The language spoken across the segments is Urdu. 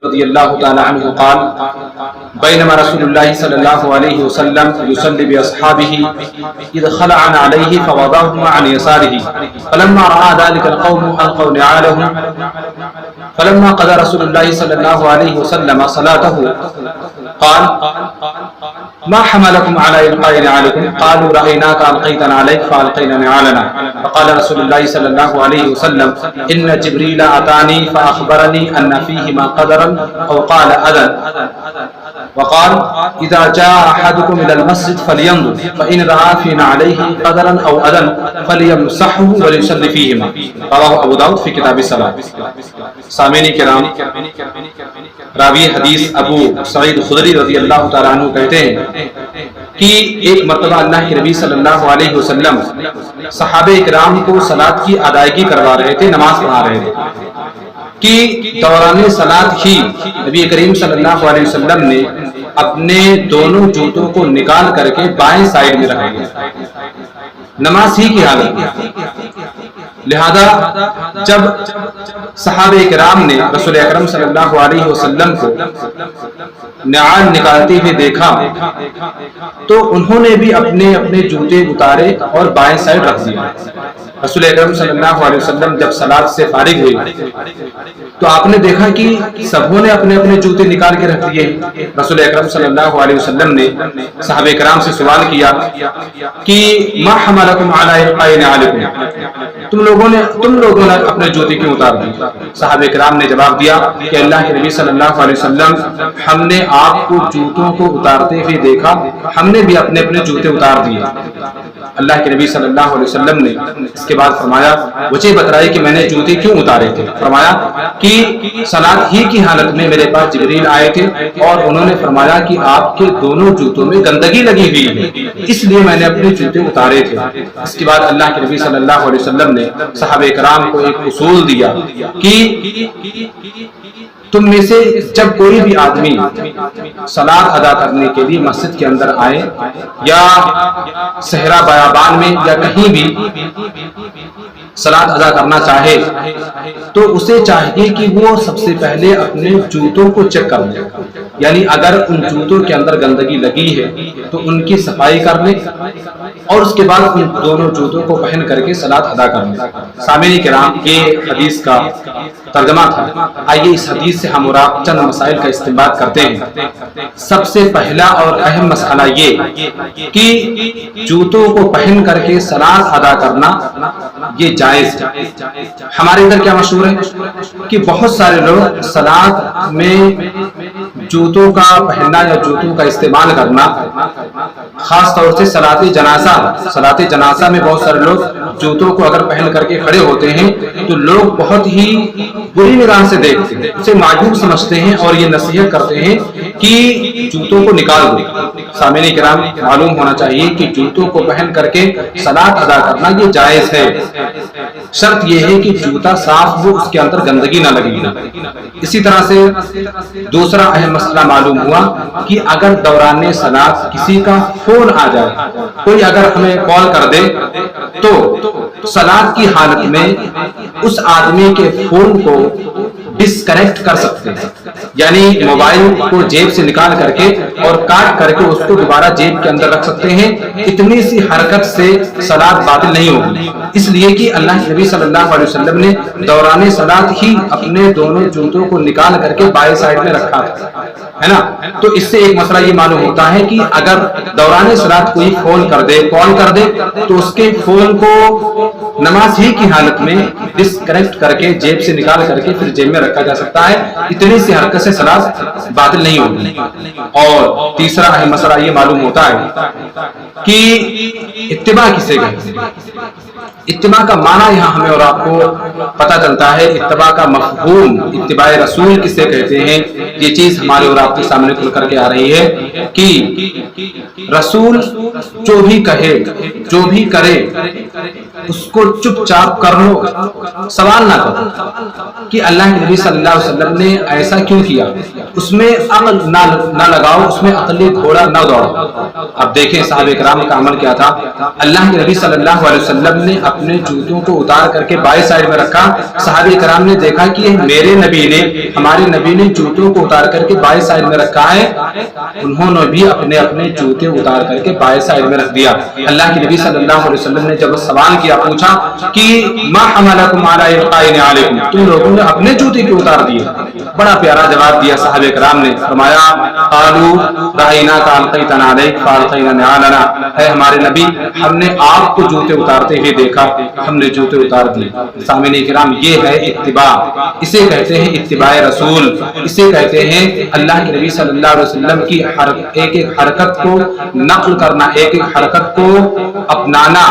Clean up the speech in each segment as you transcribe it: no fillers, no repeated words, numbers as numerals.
رضی اللہ تعالی عنہ قال بینما رسول اللہ صلی اللہ علیہ وسلم یصلی باصحابہ اذ خلعنا علیہ فوضعهما عن يساره فلما رأى ذلك القوم ألقوا نعالهم فلما قضى رسول الله صلى الله عليه وسلم صلاته قال ما حملكم على إلقاء نعالكم قالوا رأيناك ألقيت عليك فألقينا نعالنا فقال رسول الله صلى الله عليه وسلم إن جبريل أتاني فأخبرني أن فيهما قدرا أو قال أذى وقال إذا جاء أحدكم إلى المسجد فلينظر فإن رأى في نعليه قدرا أو أذى فليمسحه وليصلي فيهما رواه أبو داود في كتاب الصلاة. سامعین کرام، راوی حدیث ابو سعید خدری رضی اللہ تعالیٰ عنہ کہتے ہیں کہ ایک مرتبہ اللہ کے نبی صلی اللہ علیہ وسلم صحابہ اکرام کو صلاۃ کی ادائیگی کروا رہے تھے، نماز پڑھا رہے تھے کہ دوران صلاۃ ہی نبی کریم صلی اللہ علیہ وسلم نے اپنے دونوں جوتوں کو نکال کر کے بائیں سائڈ میں رکھ دیا، نماز ہی کی حالت میں۔ لہذا جب صحابہ کرام نے رسول اکرم صلی اللہ علیہ وسلم کو نعال نکالتے ہوئے دیکھا تو انہوں نے بھی اپنے اپنے جوتے اتارے اور بائیں سائڈ رکھ دیا۔ رسول اکرم صلی اللہ علیہ وسلم جب صلاۃ سے فارغ ہوئے تو آپ نے دیکھا کہ سبوں نے اپنے اپنے جوتے نکال کے رکھ دیے۔ رسول اکرم صلی اللہ علیہ وسلم نے صحابہ کرام سے سوال کیا کہ ما حملکم علی القاء نعالکم، تم لوگوں نے اپنے جوتے کیوں اتار دیے؟ صحابہ کرام نے جواب دیا کہ اللہ کے نبی صلی اللہ علیہ وسلم، ہم نے آپ کو جوتوں کو اتارتے ہوئے دیکھا، ہم نے بھی اپنے اپنے جوتے اتار دیے۔ اللہ کے نبی صلی اللہ علیہ وسلم نے اس کے بعد فرمایا، وجہ بتلائی کہ میں نے جوتے کیوں اتارے تھے۔ فرمایا کہ صلاۃ ہی کی حالت میں میرے پاس جبریل آئے تھے اور انہوں نے فرمایا کہ آپ کے دونوں جوتوں میں گندگی لگی ہوئی ہے، اس لیے میں نے اپنے جوتے اتارے تھے۔ اس کے بعد اللہ کے نبی صلی اللہ علیہ وسلم نے صحابہ کرام کو ایک اصول دیا کہ تم میں سے جب کوئی بھی آدمی صلاۃ ادا کرنے کے لیے مسجد کے اندر آئے یا صحرا بیابان میں یا کہیں بھی صلاۃ ادا کرنا چاہے تو اسے چاہیے کہ وہ سب سے پہلے اپنے جوتوں کو چیک کر لے، یعنی اگر ان جوتوں کے اندر گندگی لگی ہے تو ان کی صفائی کر لے اور اس کے بعد ان دونوں جوتوں کو پہن کر کے صلاۃ ادا کر لے۔ سامعین کرام، یہ حدیث کا ترجمہ تھا۔ آئیے اس حدیث سے ہم اور آپ چند مسائل کا استنباط کرتے ہیں۔ سب سے پہلا اور اہم مسئلہ یہ کہ جوتوں کو پہن کر کے صلاۃ ادا کرنا یہ جائز ہے۔ ہمارے اندر کیا مشہور ہے کہ بہت سارے لوگ صلاۃ میں جوتوں کا پہننا یا جوتوں کا استعمال کرنا، خاص طور سے صلاۃ جنازہ میں بہت سارے لوگ جوتوں کو اگر پہن کر کے کھڑے ہوتے ہیں تو لوگ بہت ہی بری نگاہ سے دیکھتے ہیں، اسے معیوب سمجھتے ہیں اور یہ نصیحت کرتے ہیں کہ جوتوں کو نکال دو۔ سامعین کرام، معلوم ہونا چاہیے کہ جوتوں کو پہن کر کے صلاۃ ادا کرنا یہ جائز ہے، شرط یہ ہے کہ جوتا صاف ہو، اس کے اندر گندگی نہ لگی۔ اسی طرح سے دوسرا اہم مسئلہ معلوم ہوا کہ اگر دوران صلاۃ کسی کا فون آ جائے، کوئی اگر ہمیں کال کر دے تو صلاۃ کی حالت میں اس آدمی کے فون کو ڈسکنیکٹ کر سکتے ہیں، یعنی موبائل کو جیب سے نکال کر کے اور کاٹ کر کے اس کو دوبارہ جیب کے اندر رکھ سکتے ہیں۔ اتنی سی حرکت سے صلاۃ باطل نہیں ہوگی، اس لیے کہ اللہ کے نبی صلی اللہ علیہ وسلم نے دوران صلاۃ ہی اپنے دونوں جوتوں کو نکال کر کے بائیں سائڈ میں رکھا تھا، ہے نا۔ تو اس سے ایک مسئلہ یہ معلوم ہوتا ہے کہ اگر دوران صلاۃ کوئی فون کر دے، کال کر دے، تو اس کے فون کو نماز ہی کی حالت میں ڈسکنیکٹ کر کے جیب سے نکال کر کے پھر جیب میں رکھا جا سکتا ہے۔ اتنی سی حرکت سے صلاۃ باطل نہیں ہوگی۔ اور تیسرا اہم مسئلہ یہ معلوم ہوتا ہے کہ اتباع کسے کہتے ہیں۔ اتباع کا معنی یہاں ہمیں اور آپ کو پتہ چلتا ہے، اتباع کا مفہوم، اتباع رسول کسے کہتے ہیں، یہ چیز ہمارے اور آپ کے سامنے کھل کر کے آ رہی ہے کہ رسول جو بھی کہے، جو بھی کرے، اس کو چپ چاپ کر لو, سوال نہ کرو کہ اللہ کے نبی صلی اللہ علیہ وسلم نے ایسا کیوں کیا, اس میں عقل نہ لگاؤ, اس میں عقلی گھوڑا نہ دوڑاؤ. اب دیکھیں صحابہ کرام کا عمل کیا تھا. اللہ کے نبی صلی اللہ علیہ وسلم نے اپنے جوتوں کو اتار کر کے بائیں سائڈ میں رکھا. صحابہ کرام نے دیکھا کہ میرے نبی نے, ہمارے نبی نے جوتوں کو اتار کر کے بائیں سائڈ میں رکھا ہے, انہوں نے بھی اپنے اپنے جوتے اتار کر کے بائیں سائڈ میں رکھ دیا. اللہ کے نبی صلی اللہ علیہ وسلم نے جب سوال کیا, پوچھا کہ ما حملکم علی القاء علیکم, تم لوگوں نے اپنے جوتے کیوں اتار دیے؟ بڑا پیارا جواب دیا صحابہ کرام نے, فرمایا قالوا رأیناک القیتنا علیک فالقینا نعالنا, اے ہمارے نبی ہم نے آپ کو جوتے اتارتے ہوئے دیکھا, ہم نے جوتے اتار دیے. سامعین کرام, یہ ہے اتباع, اسے کہتے ہیں اتباع رسول, اسے کہتے ہیں اللہ کے نبی صلی اللہ علیہ وسلم کی ایک ایک حرکت کو نقل کرنا, ایک ایک حرکت کو اپنانا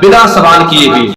بلا سوال کیے بھی.